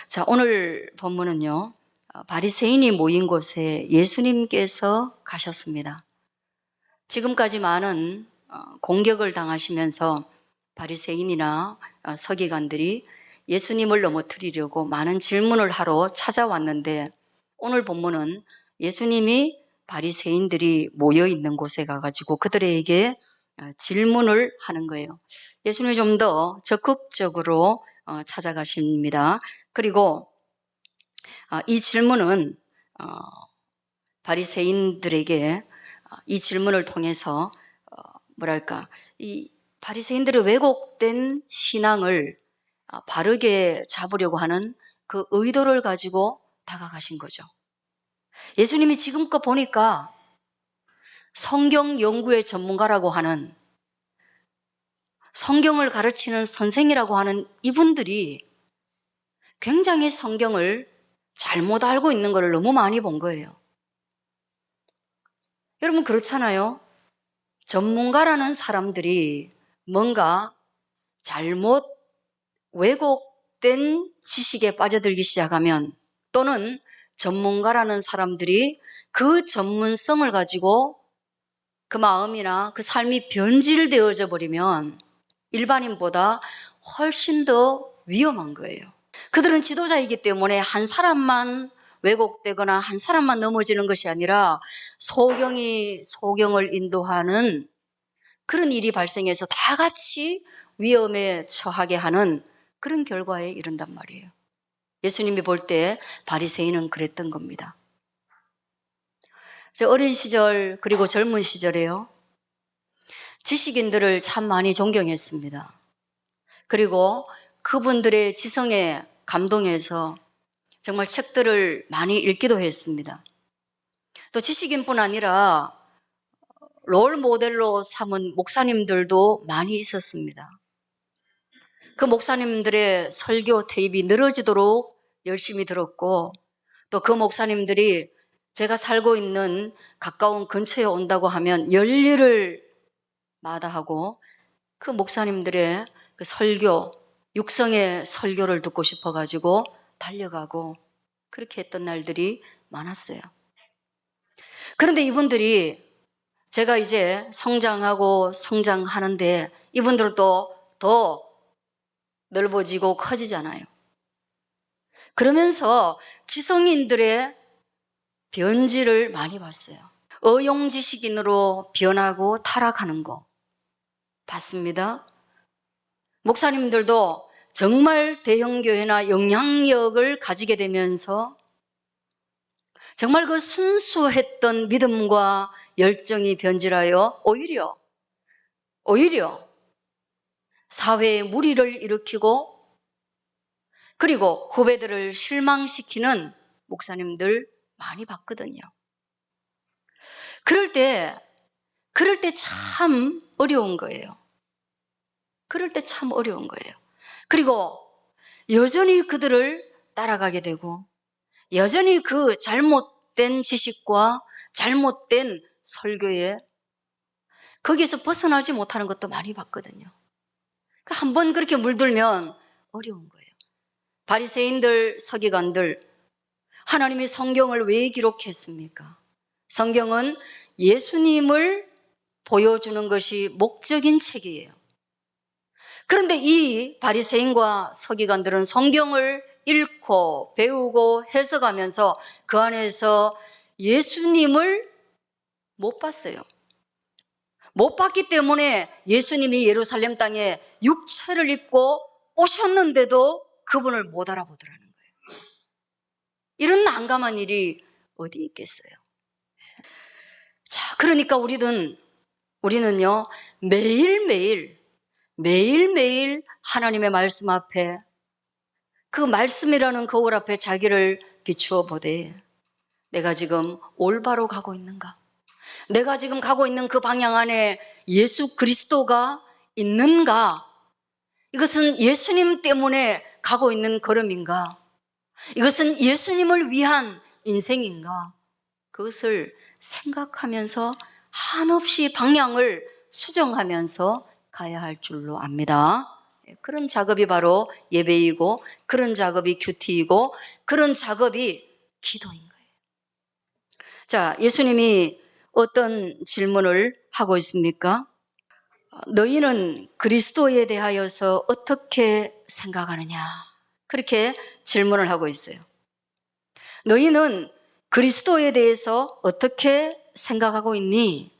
자, 오늘 본문은요, 바리새인이 모인 곳에 예수님께서 가셨습니다. 지금까지 많은 공격을 당하시면서 바리새인이나 서기관들이 예수님을 넘어뜨리려고 많은 질문을 하러 찾아왔는데, 오늘 본문은 예수님이 바리새인들이 모여 있는 곳에 가가지고 그들에게 질문을 하는 거예요. 예수님이 좀 더 적극적으로 찾아가십니다. 그리고 이 질문은 바리새인들에게 이 질문을 통해서 이 바리새인들의 왜곡된 신앙을 바르게 잡으려고 하는 그 의도를 가지고 다가가신 거죠. 예수님이 지금껏 보니까 성경 연구의 전문가라고 하는, 성경을 가르치는 선생이라고 하는 이분들이 굉장히 성경을 잘못 알고 있는 걸 너무 많이 본 거예요. 여러분 그렇잖아요. 전문가라는 사람들이 뭔가 잘못 왜곡된 지식에 빠져들기 시작하면, 또는 전문가라는 사람들이 그 전문성을 가지고 그 마음이나 그 삶이 변질되어져 버리면 일반인보다 훨씬 더 위험한 거예요. 그들은 지도자이기 때문에 한 사람만 왜곡되거나 한 사람만 넘어지는 것이 아니라 소경이 소경을 인도하는 그런 일이 발생해서 다 같이 위험에 처하게 하는 그런 결과에 이른단 말이에요. 예수님이 볼 때 바리새인은 그랬던 겁니다. 저 어린 시절 그리고 젊은 시절에요, 지식인들을 참 많이 존경했습니다. 그리고 그분들의 지성에 감동해서 정말 책들을 많이 읽기도 했습니다. 또 지식인뿐 아니라 롤 모델로 삼은 목사님들도 많이 있었습니다. 그 목사님들의 설교 테이프가 늘어지도록 열심히 들었고, 또 그 목사님들이 제가 살고 있는 가까운 근처에 온다고 하면 열일을 마다하고 그 목사님들의 그 설교, 육성의 설교를 듣고 싶어가지고 달려가고 그렇게 했던 날들이 많았어요. 그런데 이분들이 제가 이제 성장하고 성장하는데 이분들은 또 더 넓어지고 커지잖아요. 그러면서 지성인들의 변질을 많이 봤어요. 어용지식인으로 변하고 타락하는 거 봤습니다. 목사님들도 정말 대형교회나 영향력을 가지게 되면서 정말 그 순수했던 믿음과 열정이 변질하여 오히려 사회에 무리를 일으키고, 그리고 후배들을 실망시키는 목사님들 많이 봤거든요. 그럴 때 참 어려운 거예요. 그리고 여전히 그들을 따라가게 되고, 여전히 그 잘못된 지식과 잘못된 설교에 거기에서 벗어나지 못하는 것도 많이 봤거든요. 한번 그렇게 물들면 어려운 거예요. 바리새인들, 서기관들, 하나님이 성경을 왜 기록했습니까? 성경은 예수님을 보여주는 것이 목적인 책이에요. 그런데 이 바리새인과 서기관들은 성경을 읽고 배우고 해석하면서 그 안에서 예수님을 못 봤어요. 못 봤기 때문에 예수님이 예루살렘 땅에 육체를 입고 오셨는데도 그분을 못 알아보더라는 거예요. 이런 난감한 일이 어디 있겠어요? 자, 그러니까 우리는요, 매일매일 하나님의 말씀 앞에, 그 말씀이라는 거울 앞에 자기를 비추어 보되, 내가 지금 올바로 가고 있는가? 내가 지금 가고 있는 그 방향 안에 예수 그리스도가 있는가? 이것은 예수님 때문에 가고 있는 걸음인가? 이것은 예수님을 위한 인생인가? 그것을 생각하면서 한없이 방향을 수정하면서 가야 할 줄로 압니다. 그런 작업이 바로 예배이고, 그런 작업이 큐티이고, 그런 작업이 기도인 거예요. 자, 예수님이 어떤 질문을 하고 있습니까? 너희는 그리스도에 대하여서 어떻게 생각하느냐? 그렇게 질문을 하고 있어요. 너희는 그리스도에 대해서 어떻게 생각하고 있니?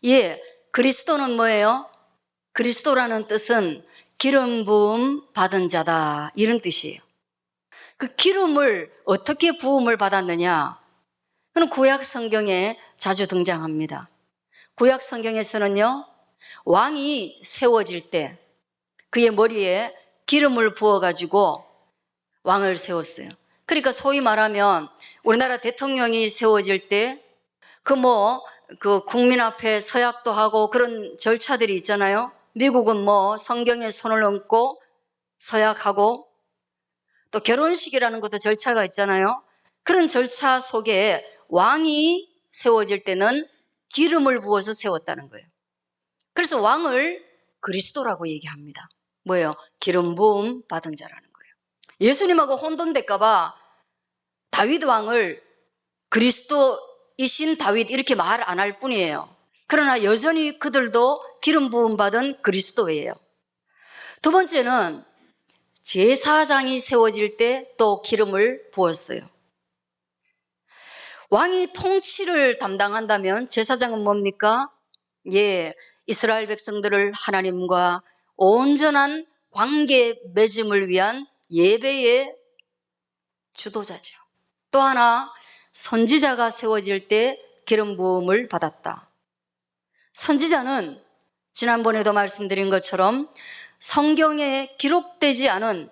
예, 그리스도는 뭐예요? 그리스도라는 뜻은 기름 부음 받은 자다, 이런 뜻이에요. 그 기름을 어떻게 부음을 받았느냐? 그는 구약 성경에 자주 등장합니다. 구약 성경에서는요, 왕이 세워질 때 그의 머리에 기름을 부어가지고 왕을 세웠어요. 그러니까 소위 말하면 우리나라 대통령이 세워질 때 그 국민 앞에 서약도 하고 그런 절차들이 있잖아요. 미국은 성경에 손을 얹고 서약하고, 또 결혼식이라는 것도 절차가 있잖아요. 그런 절차 속에 왕이 세워질 때는 기름을 부어서 세웠다는 거예요. 그래서 왕을 그리스도라고 얘기합니다. 뭐예요? 기름 부음 받은 자라는 거예요. 예수님하고 혼돈될까봐 다윗 왕을 그리스도이신 다윗 이렇게 말 안 할 뿐이에요. 그러나 여전히 그들도 기름 부음 받은 그리스도예요. 두 번째는 제사장이 세워질 때 또 기름을 부었어요. 왕이 통치를 담당한다면 제사장은 뭡니까? 예, 이스라엘 백성들을 하나님과 온전한 관계 맺음을 위한 예배의 주도자죠. 또 하나, 선지자가 세워질 때 기름 부음을 받았다. 선지자는 지난번에도 말씀드린 것처럼 성경에 기록되지 않은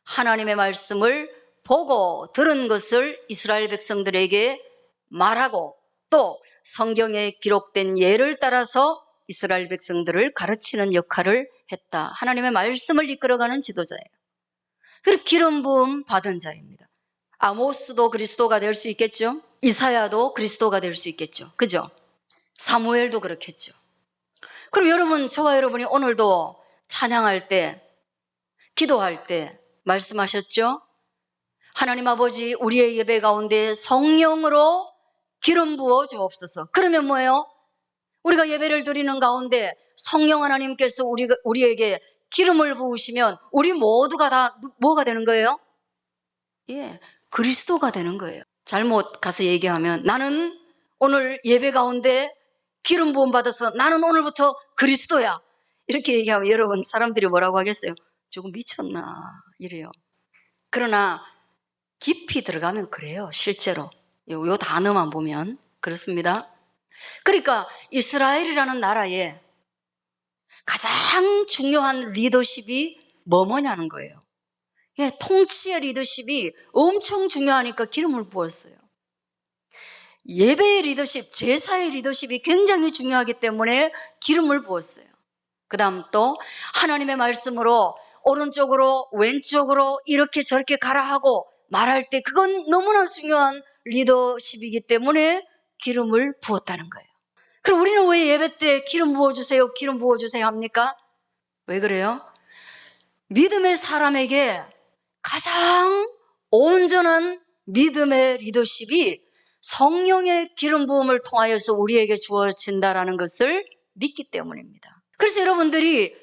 하나님의 말씀을 보고 들은 것을 이스라엘 백성들에게 말하고, 또 성경에 기록된 예를 따라서 이스라엘 백성들을 가르치는 역할을 했다. 하나님의 말씀을 이끌어가는 지도자예요. 그리고 기름 부음 받은 자입니다. 아모스도 그리스도가 될 수 있겠죠. 이사야도 그리스도가 될 수 있겠죠. 그죠? 사무엘도 그렇겠죠. 그럼 여러분, 저와 여러분이 오늘도 찬양할 때, 기도할 때 말씀하셨죠? 하나님 아버지, 우리의 예배 가운데 성령으로 기름 부어 주옵소서. 그러면 뭐예요? 우리가 예배를 드리는 가운데 성령 하나님께서 우리에게 기름을 부으시면 우리 모두가 다 뭐가 되는 거예요? 예, 그리스도가 되는 거예요. 잘못 가서 얘기하면 나는 오늘 예배 가운데 기름 부음 받아서 나는 오늘부터 그리스도야, 이렇게 얘기하면 여러분, 사람들이 뭐라고 하겠어요? 조금 미쳤나 이래요. 그러나 깊이 들어가면 그래요. 실제로 요 단어만 보면 그렇습니다. 그러니까 이스라엘이라는 나라에 가장 중요한 리더십이 뭐냐는 거예요. 예, 통치의 리더십이 엄청 중요하니까 기름을 부었어요. 예배의 리더십, 제사의 리더십이 굉장히 중요하기 때문에 기름을 부었어요. 그 다음 또 하나님의 말씀으로 오른쪽으로 왼쪽으로 이렇게 저렇게 가라 하고 말할 때 그건 너무나 중요한 리더십이기 때문에 기름을 부었다는 거예요. 그럼 우리는 왜 예배 때 기름 부어주세요, 기름 부어주세요 합니까? 왜 그래요? 믿음의 사람에게 가장 온전한 믿음의 리더십이 성령의 기름 부음을 통하여서 우리에게 주어진다라는 것을 믿기 때문입니다. 그래서 여러분들이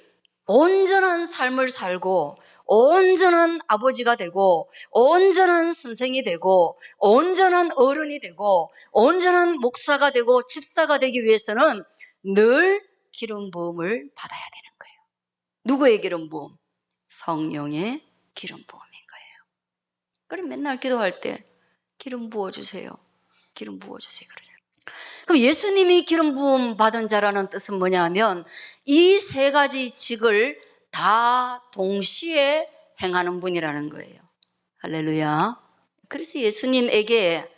온전한 삶을 살고 온전한 아버지가 되고 온전한 선생이 되고 온전한 어른이 되고 온전한 목사가 되고 집사가 되기 위해서는 늘 기름 부음을 받아야 되는 거예요. 누구의 기름 부음? 성령의 기름 부음인 거예요. 그럼 맨날 기도할 때 기름 부어주세요, 기름 부어주세요 그러잖아요. 그럼 예수님이 기름 부음 받은 자라는 뜻은 뭐냐 하면 이 세 가지 직을 다 동시에 행하는 분이라는 거예요. 할렐루야. 그래서 예수님에게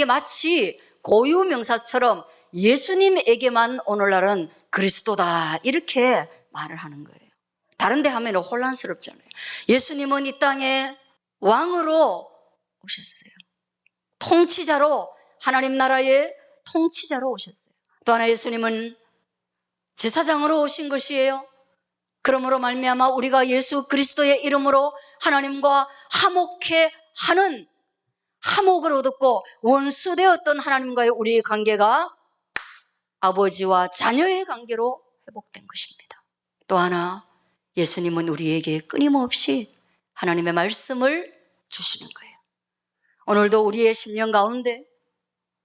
마치 고유명사처럼 예수님에게만 오늘날은 그리스도다, 이렇게 말을 하는 거예요. 다른 데 하면 혼란스럽잖아요. 예수님은 이 땅에 왕으로 오셨어요. 통치자로, 하나님 나라의 통치자로 오셨어요. 또 하나 예수님은 제사장으로 오신 것이에요. 그러므로 말미암아 우리가 예수 그리스도의 이름으로 하나님과 화목해 하는 화목을 얻었고 원수되었던 하나님과의 우리의 관계가 아버지와 자녀의 관계로 회복된 것입니다. 또 하나, 예수님은 우리에게 끊임없이 하나님의 말씀을 주시는 거예요. 오늘도 우리의 심령 가운데,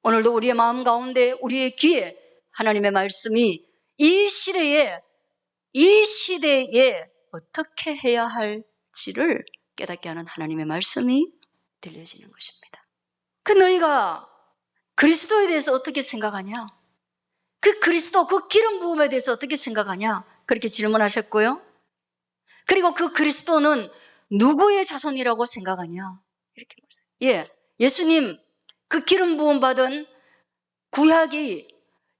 오늘도 우리의 마음 가운데, 우리의 귀에 하나님의 말씀이 이 시대에 어떻게 해야 할지를 깨닫게 하는 하나님의 말씀이 들려지는 것입니다. 그 너희가 그리스도에 대해서 어떻게 생각하냐? 그 그리스도, 그 기름 부음에 대해서 어떻게 생각하냐? 그렇게 질문하셨고요. 그리고 그 그리스도는 누구의 자손이라고 생각하냐? 이렇게 말했어요. 예수님 그 기름 부음 받은 구약이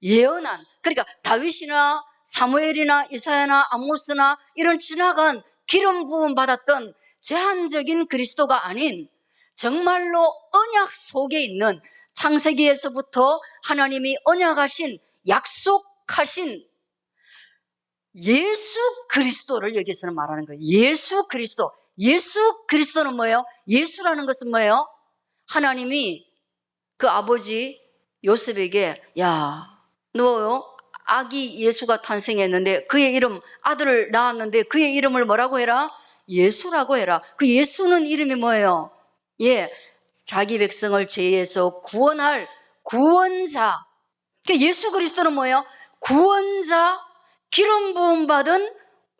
예언한, 그러니까 다윗이나 사무엘이나 이사야나 아모스나 이런 지나간 기름 부음 받았던 제한적인 그리스도가 아닌 정말로 언약 속에 있는 창세기에서부터 하나님이 언약하신, 약속하신 예수 그리스도를 여기서는 말하는 거예요. 예수 그리스도. 예수 그리스도는 뭐예요? 예수라는 것은 뭐예요? 하나님이 그 아버지 요셉에게, 야, 너 아기 예수가 탄생했는데 그의 이름, 아들을 낳았는데 그의 이름을 뭐라고 해라? 예수라고 해라. 그 예수는 이름이 뭐예요? 자기 백성을 죄에서 구원할 구원자. 그러니까 예수 그리스도는 뭐예요? 구원자, 기름 부음 받은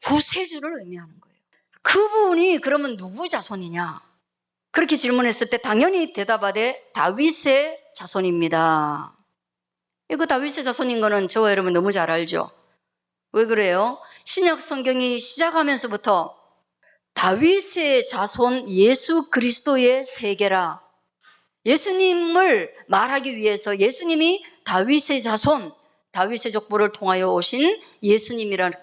구세주를 의미하는 거예요. 그분이 그러면 누구 자손이냐? 그렇게 질문했을 때 당연히 대답하되 다윗의 자손입니다. 이거 다윗의 자손인 거는 저와 여러분 너무 잘 알죠? 왜 그래요? 신약 성경이 시작하면서부터 다윗의 자손 예수 그리스도의 세계라, 예수님을 말하기 위해서 예수님이 다윗의 자손, 다윗의 족보를 통하여 오신 예수님이라는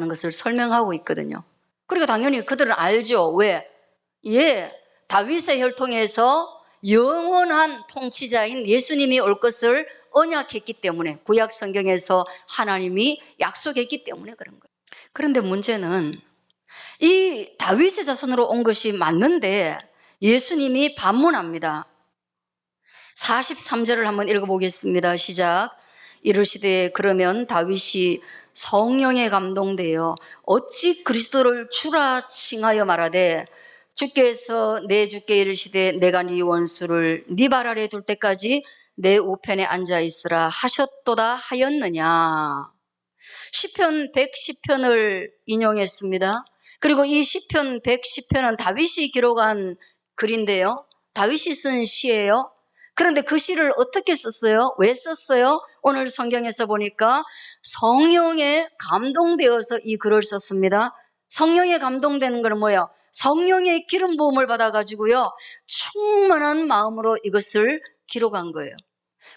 것을 설명하고 있거든요. 그리고 당연히 그들은 알죠. 왜? 다윗의 혈통에서 영원한 통치자인 예수님이 올 것을 언약했기 때문에, 구약 성경에서 하나님이 약속했기 때문에 그런 거예요. 그런데 문제는 이 다윗의 자손으로 온 것이 맞는데 예수님이 반문합니다. 43절을 한번 읽어보겠습니다. 시작. 이르시되 그러면 다윗이 성령에 감동되어 어찌 그리스도를 주라 칭하여 말하되 주께서 내 주께 이르시되 내가 네 원수를 네 발 아래 둘 때까지 내 우편에 앉아 있으라 하셨도다 하였느냐. 시편 110편을 인용했습니다. 그리고 이 시편 110편은 다윗이 기록한 글인데요, 다윗이 쓴 시예요. 그런데 그 시를 어떻게 썼어요? 왜 썼어요? 오늘 성경에서 보니까 성령에 감동되어서 이 글을 썼습니다. 성령에 감동되는 건 뭐예요? 성령의 기름 부음을 받아가지고요, 충만한 마음으로 이것을 기록한 거예요.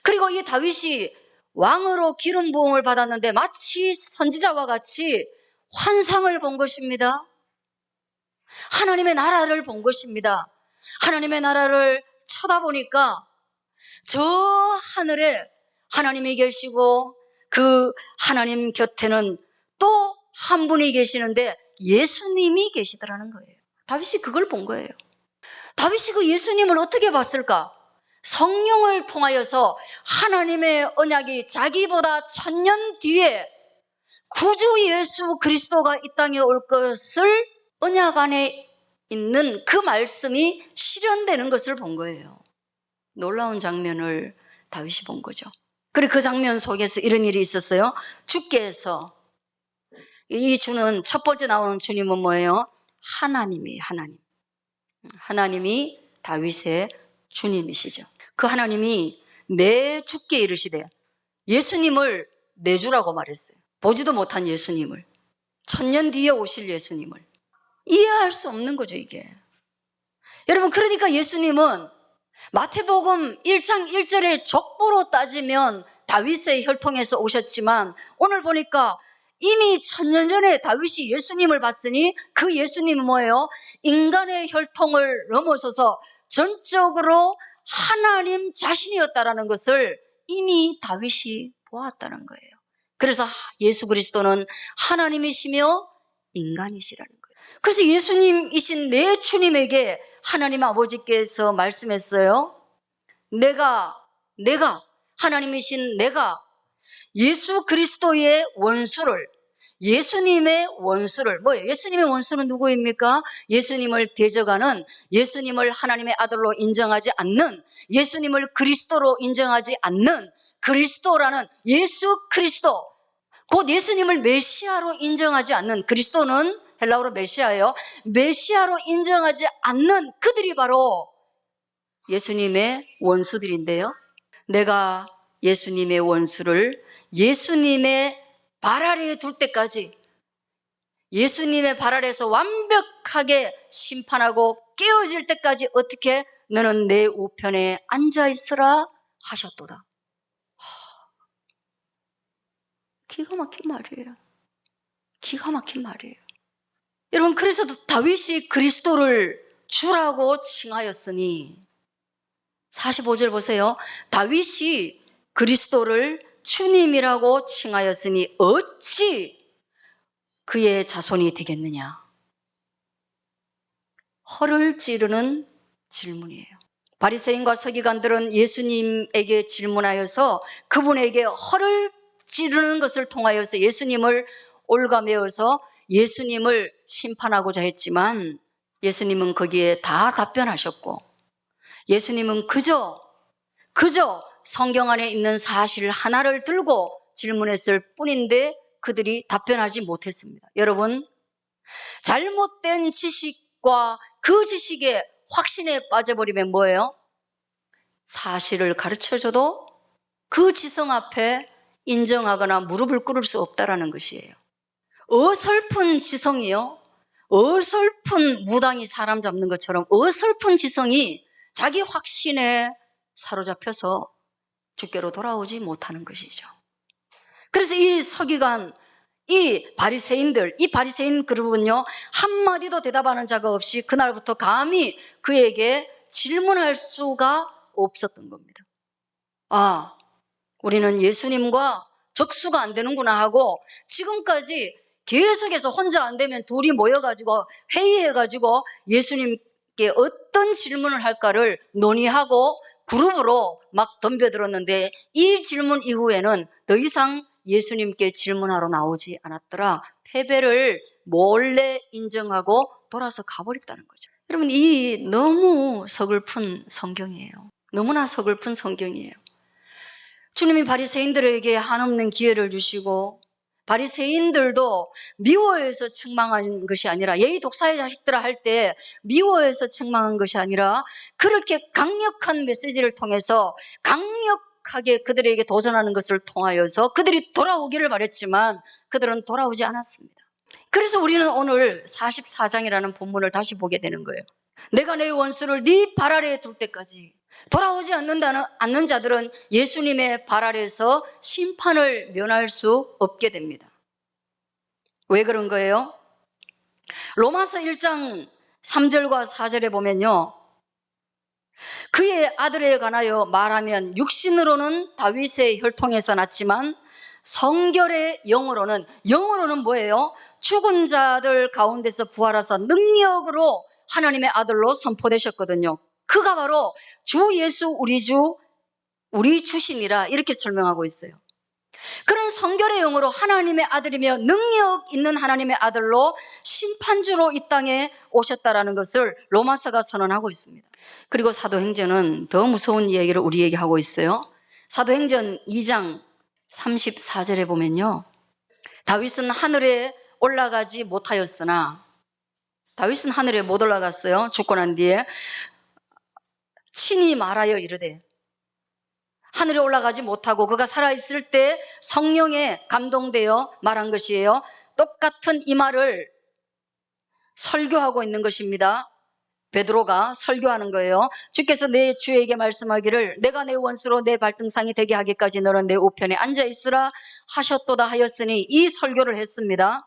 그리고 이 다윗이 왕으로 기름 부음을 받았는데 마치 선지자와 같이 환상을 본 것입니다. 하나님의 나라를 본 것입니다. 하나님의 나라를 쳐다보니까 저 하늘에 하나님이 계시고 그 하나님 곁에는 또 한 분이 계시는데 예수님이 계시더라는 거예요. 다윗이 그걸 본 거예요. 다윗이 그 예수님을 어떻게 봤을까? 성령을 통하여서 하나님의 언약이 자기보다 1000년 뒤에 구주 예수 그리스도가 이 땅에 올 것을 언약 안에 있는 그 말씀이 실현되는 것을 본 거예요. 놀라운 장면을 다윗이 본 거죠. 그리고 그 장면 속에서 이런 일이 있었어요. 주께서, 이 주는 첫 번째 나오는 주님은 뭐예요? 하나님이에요. 하나님이 다윗의 주님이시죠. 그 하나님이 내 주께 이르시되, 예수님을 내 주라고 말했어요. 보지도 못한 예수님을, 1000년 뒤에 오실 예수님을. 이해할 수 없는 거죠, 이게. 여러분, 그러니까 예수님은 마태복음 1장 1절의 족보로 따지면 다윗의 혈통에서 오셨지만 오늘 보니까 이미 1000년 전에 다윗이 예수님을 봤으니 그 예수님은 뭐예요? 인간의 혈통을 넘어서서 전적으로 하나님 자신이었다라는 것을 이미 다윗이 보았다는 거예요. 그래서 예수 그리스도는 하나님이시며 인간이시라는 거예요. 그래서 예수님이신 내 주님에게 하나님 아버지께서 말씀했어요. 내가 하나님이신 내가 예수 그리스도의 원수를, 예수님의 원수를, 뭐예요? 예수님의 원수는 누구입니까? 예수님을 대적하는, 예수님을 하나님의 아들로 인정하지 않는, 예수님을 그리스도로 인정하지 않는, 그리스도라는 예수 그리스도, 곧 예수님을 메시아로 인정하지 않는, 그리스도는 헬라어로 메시아예요. 메시아로 인정하지 않는 그들이 바로 예수님의 원수들인데요. 내가 예수님의 원수를 예수님의 발 아래에 둘 때까지, 예수님의 발 아래에서 완벽하게 심판하고 깨어질 때까지 어떻게 너는 내 우편에 앉아있으라 하셨도다. 기가 막힌 말이에요. 기가 막힌 말이에요. 여러분, 그래서 다윗이 그리스도를 주라고 칭하였으니, 45절 보세요. 다윗이 그리스도를 주님이라고 칭하였으니 어찌 그의 자손이 되겠느냐. 허를 찌르는 질문이에요. 바리새인과 서기관들은 예수님에게 질문하여서 그분에게 허를 찌르는 것을 통하여서 예수님을 올가매어서 예수님을 심판하고자 했지만 예수님은 거기에 다 답변하셨고, 예수님은 그저 성경 안에 있는 사실 하나를 들고 질문했을 뿐인데 그들이 답변하지 못했습니다. 여러분, 잘못된 지식과 그 지식의 확신에 빠져버리면 뭐예요? 사실을 가르쳐줘도 그 지성 앞에 인정하거나 무릎을 꿇을 수 없다라는 것이에요. 어설픈 지성이요, 어설픈 무당이 사람 잡는 것처럼 어설픈 지성이 자기 확신에 사로잡혀서 주께로 돌아오지 못하는 것이죠. 그래서 이 서기관, 이 바리새인 그룹은요, 한마디도 대답하는 자가 없이 그날부터 감히 그에게 질문할 수가 없었던 겁니다. 아, 우리는 예수님과 적수가 안 되는구나 하고 지금까지 계속해서 혼자 안 되면 둘이 모여가지고 회의해가지고 예수님께 어떤 질문을 할까를 논의하고 그룹으로 막 덤벼들었는데 이 질문 이후에는 더 이상 예수님께 질문하러 나오지 않았더라. 패배를 몰래 인정하고 돌아서 가버렸다는 거죠. 여러분, 이 너무 서글픈 성경이에요. 너무나 서글픈 성경이에요. 주님이 바리새인들에게 한없는 기회를 주시고 바리새인들도 미워해서 책망한 것이 아니라, 예의 독사의 자식들아 할 때 미워해서 책망한 것이 아니라 그렇게 강력한 메시지를 통해서 강력하게 그들에게 도전하는 것을 통하여서 그들이 돌아오기를 바랬지만 그들은 돌아오지 않았습니다. 그래서 우리는 오늘 44장이라는 본문을 다시 보게 되는 거예요. 내가 내 원수를 네 발 아래에 둘 때까지. 돌아오지 않는 자들은 예수님의 발 아래에서 심판을 면할 수 없게 됩니다. 왜 그런 거예요? 로마서 1장 3절과 4절에 보면요, 그의 아들에 관하여 말하면 육신으로는 다윗의 혈통에서 났지만 성결의 영으로는 뭐예요? 죽은 자들 가운데서 부활하사 능력으로 하나님의 아들로 선포되셨거든요. 그가 바로 주 예수 우리 주심이라 이렇게 설명하고 있어요. 그런 성결의 영으로 하나님의 아들이며 능력 있는 하나님의 아들로 심판주로 이 땅에 오셨다라는 것을 로마서가 선언하고 있습니다. 그리고 사도행전은 더 무서운 이야기를 우리에게 하고 있어요. 사도행전 2장 34절에 보면요, 다윗은 하늘에 올라가지 못하였으나, 다윗은 하늘에 못 올라갔어요. 죽고 난 뒤에 친히 말하여 이르되, 하늘에 올라가지 못하고 그가 살아있을 때 성령에 감동되어 말한 것이에요. 똑같은 이 말을 설교하고 있는 것입니다. 베드로가 설교하는 거예요. 주께서 내 주에게 말씀하기를 내가 내 원수로 내 발등상이 되게 하기까지 너는 내 우편에 앉아있으라 하셨도다 하였으니 이 설교를 했습니다.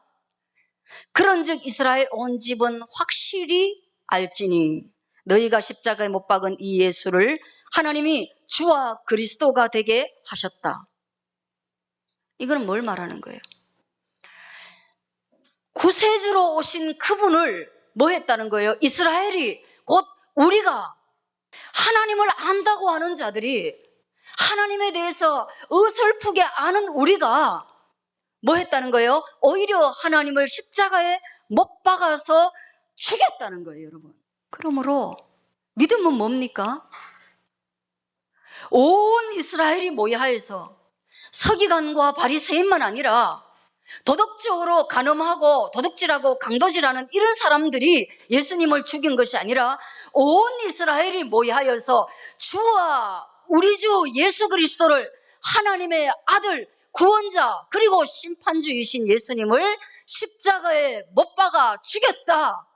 그런즉 이스라엘 온 집은 확실히 알지니 너희가 십자가에 못 박은 이 예수를 하나님이 주와 그리스도가 되게 하셨다. 이건 뭘 말하는 거예요? 구세주로 오신 그분을 뭐 했다는 거예요? 이스라엘이, 곧 우리가, 하나님을 안다고 하는 자들이, 하나님에 대해서 어설프게 아는 우리가 뭐 했다는 거예요? 오히려 하나님을 십자가에 못 박아서 죽였다는 거예요, 여러분. 그러므로 믿음은 뭡니까? 온 이스라엘이 모여하여서 서기관과 바리새인만 아니라 도덕적으로 간음하고 도둑질하고 강도질하는 이런 사람들이 예수님을 죽인 것이 아니라 온 이스라엘이 모여하여서 주와 우리 주 예수 그리스도를, 하나님의 아들, 구원자, 그리고 심판주이신 예수님을 십자가에 못 박아 죽였다.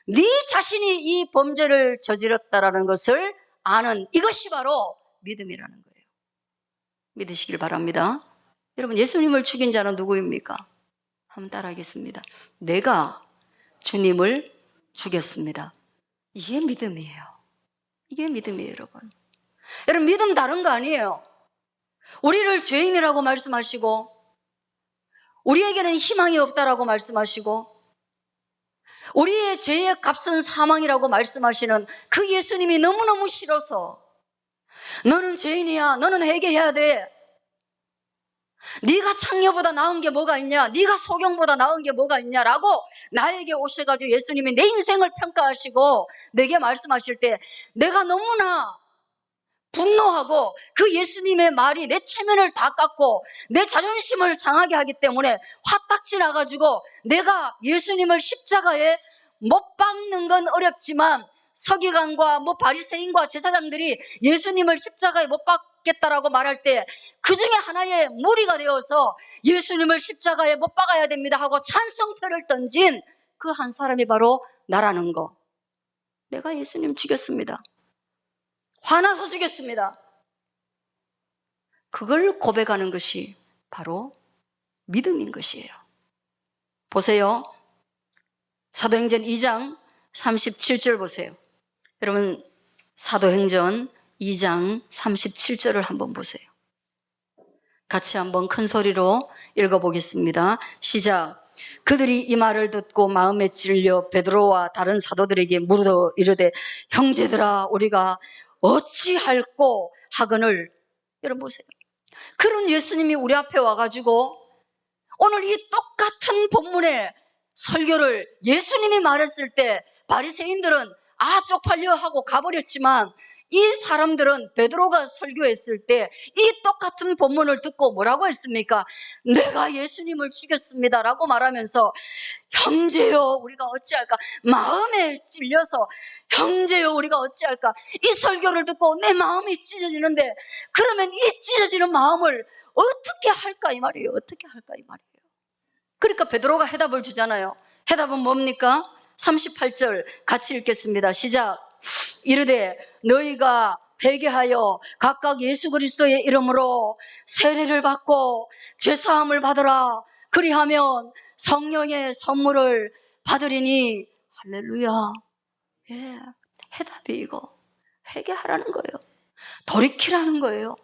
네 자신이 이 범죄를 저질렀다라는 것을 아는, 이것이 바로 믿음이라는 거예요. 믿으시길 바랍니다. 여러분, 예수님을 죽인 자는 누구입니까? 한번 따라하겠습니다. 내가 주님을 죽였습니다. 이게 믿음이에요. 이게 믿음이에요, 여러분. 여러분, 믿음 다른 거 아니에요. 우리를 죄인이라고 말씀하시고, 우리에게는 희망이 없다라고 말씀하시고, 우리의 죄의 값은 사망이라고 말씀하시는 그 예수님이 너무너무 싫어서, 너는 죄인이야, 너는 회개해야 돼, 네가 창녀보다 나은 게 뭐가 있냐, 네가 소경보다 나은 게 뭐가 있냐라고 나에게 오셔가지고 예수님이 내 인생을 평가하시고 내게 말씀하실 때 내가 너무나 분노하고, 그 예수님의 말이 내 체면을 다 깎고 내 자존심을 상하게 하기 때문에 화딱지 나가지고, 내가 예수님을 십자가에 못 박는 건 어렵지만 서기관과 바리새인과 제사장들이 예수님을 십자가에 못 박겠다라고 말할 때 그 중에 하나의 무리가 되어서 예수님을 십자가에 못 박아야 됩니다 하고 찬성표를 던진 그 한 사람이 바로 나라는 거. 내가 예수님 죽였습니다. 화나서 죽였습니다. 그걸 고백하는 것이 바로 믿음인 것이에요. 보세요. 사도행전 2장 37절 보세요. 여러분, 사도행전 2장 37절을 한번 보세요. 같이 한번 큰 소리로 읽어보겠습니다. 시작. 그들이 이 말을 듣고 마음에 찔려 베드로와 다른 사도들에게 물어 이르되, 형제들아, 우리가 어찌할꼬 하거늘. 여러분 보세요. 그런 예수님이 우리 앞에 와가지고 오늘 이 똑같은 본문의 설교를 예수님이 말했을 때 바리새인들은 쪽팔려 하고 가버렸지만, 이 사람들은 베드로가 설교했을 때 이 똑같은 본문을 듣고 뭐라고 했습니까? 내가 예수님을 죽였습니다 라고 말하면서, 형제여 우리가 어찌할까, 마음에 찔려서 형제여 우리가 어찌할까, 이 설교를 듣고 내 마음이 찢어지는데, 그러면 이 찢어지는 마음을 어떻게 할까 이 말이에요. 어떻게 할까 이 말이에요. 그러니까 베드로가 해답을 주잖아요. 해답은 뭡니까? 38절 같이 읽겠습니다. 시작. 이르되 너희가 회개하여 각각 예수 그리스도의 이름으로 세례를 받고 죄사함을 받으라. 그리하면 성령의 선물을 받으리니. 할렐루야. 예, 해답이 이거. 회개하라는 거예요. 돌이키라는 거예요.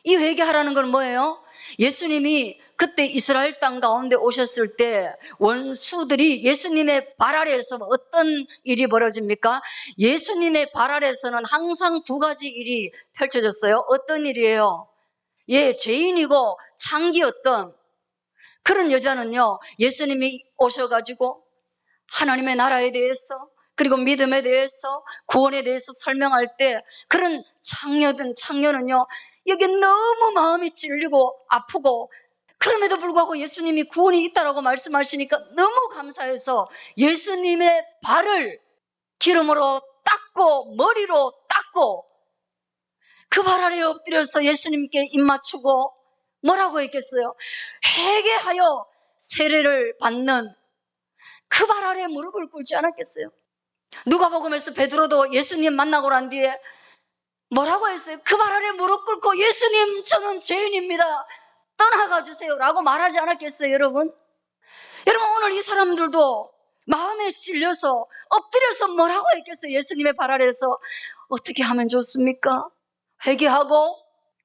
이 회개하라는 건 뭐예요? 예수님이 그때 이스라엘 땅 가운데 오셨을 때 원수들이 예수님의 발 아래에서 어떤 일이 벌어집니까? 예수님의 발 아래에서는 항상 두 가지 일이 펼쳐졌어요. 어떤 일이에요? 죄인이고 창기였던 그런 여자는요, 예수님이 오셔가지고 하나님의 나라에 대해서, 그리고 믿음에 대해서, 구원에 대해서 설명할 때 그런 창녀는요, 여기 너무 마음이 찔리고 아프고, 그럼에도 불구하고 예수님이 구원이 있다라고 말씀하시니까 너무 감사해서 예수님의 발을 기름으로 닦고 머리로 닦고 그 발 아래에 엎드려서 예수님께 입맞추고 뭐라고 했겠어요? 회개하여 세례를 받는 그 발 아래에 무릎을 꿇지 않았겠어요? 누가복음에서 베드로도 예수님 만나고 난 뒤에 뭐라고 했어요? 그 발 아래에 무릎 꿇고 예수님 저는 죄인입니다, 떠나가 주세요 라고 말하지 않았겠어요? 여러분 오늘 이 사람들도 마음에 찔려서 엎드려서 뭐라고 했겠어요? 예수님의 발 아래에서 어떻게 하면 좋습니까? 회개하고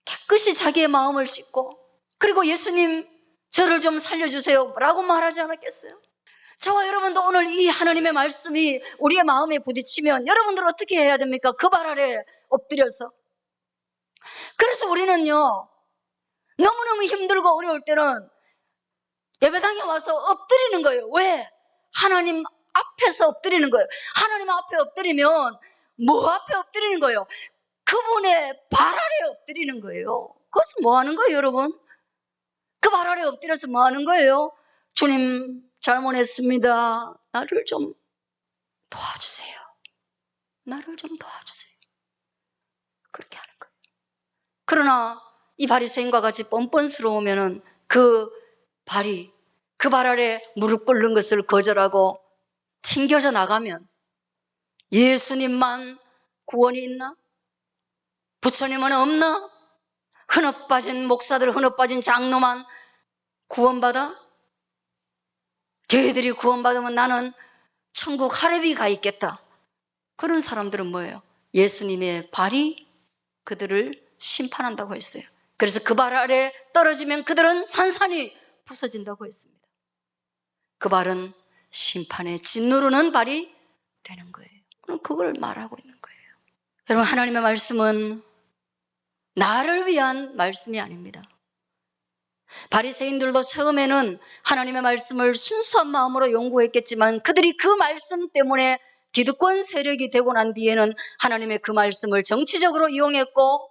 깨끗이 자기의 마음을 씻고, 그리고 예수님 저를 좀 살려주세요 라고 말하지 않았겠어요? 저와 여러분도 오늘 이 하나님의 말씀이 우리의 마음에 부딪히면 여러분들 어떻게 해야 됩니까? 그 발 아래 엎드려서. 그래서 우리는요, 너무너무 힘들고 어려울 때는 예배당에 와서 엎드리는 거예요. 왜? 하나님 앞에서 엎드리는 거예요. 하나님 앞에 엎드리면 뭐 앞에 엎드리는 거예요? 그분의 발 아래 엎드리는 거예요. 그것은 뭐 하는 거예요, 여러분? 그 발 아래 엎드려서 뭐 하는 거예요? 주님, 잘못했습니다. 나를 좀 도와주세요. 나를 좀 도와주세요. 그렇게 하는 거예요. 그러나 이 바리새인과 같이 뻔뻔스러우면은 그 발이 그 발 아래 무릎 꿇는 것을 거절하고 튕겨져 나가면 예수님만 구원이 있나? 부처님은 없나? 흔업 빠진 목사들, 흔업 빠진 장로만 구원받아? 걔들이 구원받으면 나는 천국 하늘에 가 있겠다. 그런 사람들은 뭐예요? 예수님의 발이 그들을 심판한다고 했어요. 그래서 그 발 아래 떨어지면 그들은 산산이 부서진다고 했습니다. 그 발은 심판의 짓누르는 발이 되는 거예요. 그걸 말하고 있는 거예요. 여러분, 하나님의 말씀은 나를 위한 말씀이 아닙니다. 바리새인들도 처음에는 하나님의 말씀을 순수한 마음으로 연구했겠지만 그들이 그 말씀 때문에 기득권 세력이 되고 난 뒤에는 하나님의 그 말씀을 정치적으로 이용했고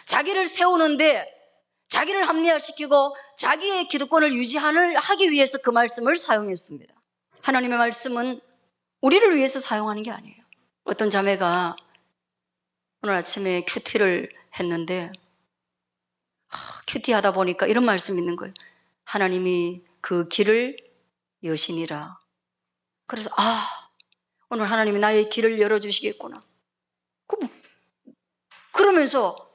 자기를 세우는데 자기를 합리화시키고 자기의 기득권을 유지하기 위해서 그 말씀을 사용했습니다. 하나님의 말씀은 우리를 위해서 사용하는 게 아니에요. 어떤 자매가 오늘 아침에 큐티를 했는데 큐티 하다 보니까 이런 말씀이 있는 거예요. 하나님이 그 길을 여시니라. 그래서 오늘 하나님이 나의 길을 열어주시겠구나. 그러면서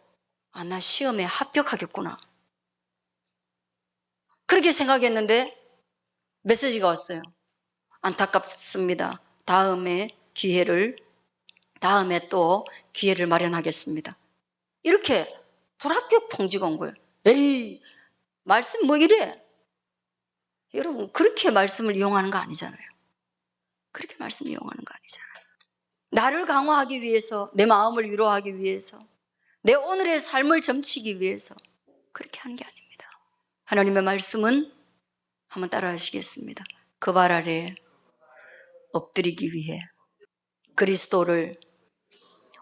나 시험에 합격하겠구나. 그렇게 생각했는데 메시지가 왔어요. 안타깝습니다. 다음에 또 기회를 마련하겠습니다. 이렇게 불합격 통지가 온 거예요. 에이, 말씀 뭐 이래? 여러분, 그렇게 말씀을 이용하는 거 아니잖아요. 그렇게 말씀 이용하는 거 아니잖아요. 나를 강화하기 위해서, 내 마음을 위로하기 위해서, 내 오늘의 삶을 점치기 위해서 그렇게 하는 게 아닙니다. 하나님의 말씀은 한번 따라 하시겠습니다. 그 발 아래 엎드리기 위해, 그리스도를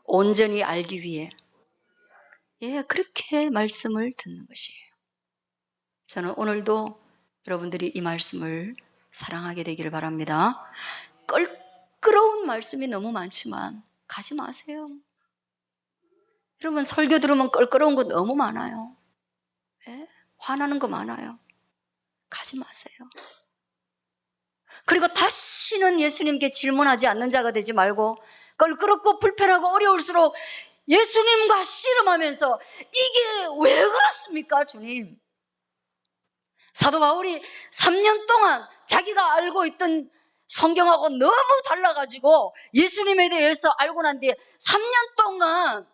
온전히 알기 위해, 그렇게 말씀을 듣는 것이에요. 저는 오늘도 여러분들이 이 말씀을 사랑하게 되기를 바랍니다. 껄끄러운 말씀이 너무 많지만 가지 마세요. 여러분, 설교 들으면 껄끄러운 거 너무 많아요. 화나는 거 많아요. 가지 마세요. 그리고 다시는 예수님께 질문하지 않는 자가 되지 말고 껄끄럽고 불편하고 어려울수록 예수님과 씨름하면서 이게 왜 그렇습니까, 주님? 사도 바울이 3년 동안 자기가 알고 있던 성경하고 너무 달라가지고 예수님에 대해서 알고 난 뒤에 3년 동안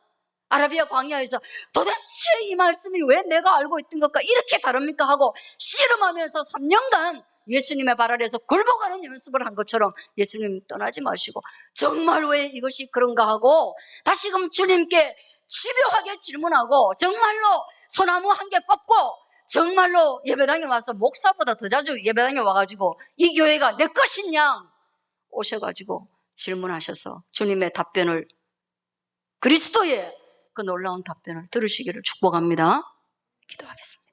아라비아 광야에서 도대체 이 말씀이 왜 내가 알고 있던 것과 이렇게 다릅니까 하고 씨름하면서 3년간 예수님의 발 아래에서 굴복하는 연습을 한 것처럼 예수님 떠나지 마시고 정말 왜 이것이 그런가 하고 다시금 주님께 집요하게 질문하고 정말로 소나무 한 개 뽑고 정말로 예배당에 와서 목사보다 더 자주 예배당에 와가지고 이 교회가 내 것이냐 오셔가지고 질문하셔서 주님의 답변을, 그리스도의 그 놀라운 답변을 들으시기를 축복합니다. 기도하겠습니다.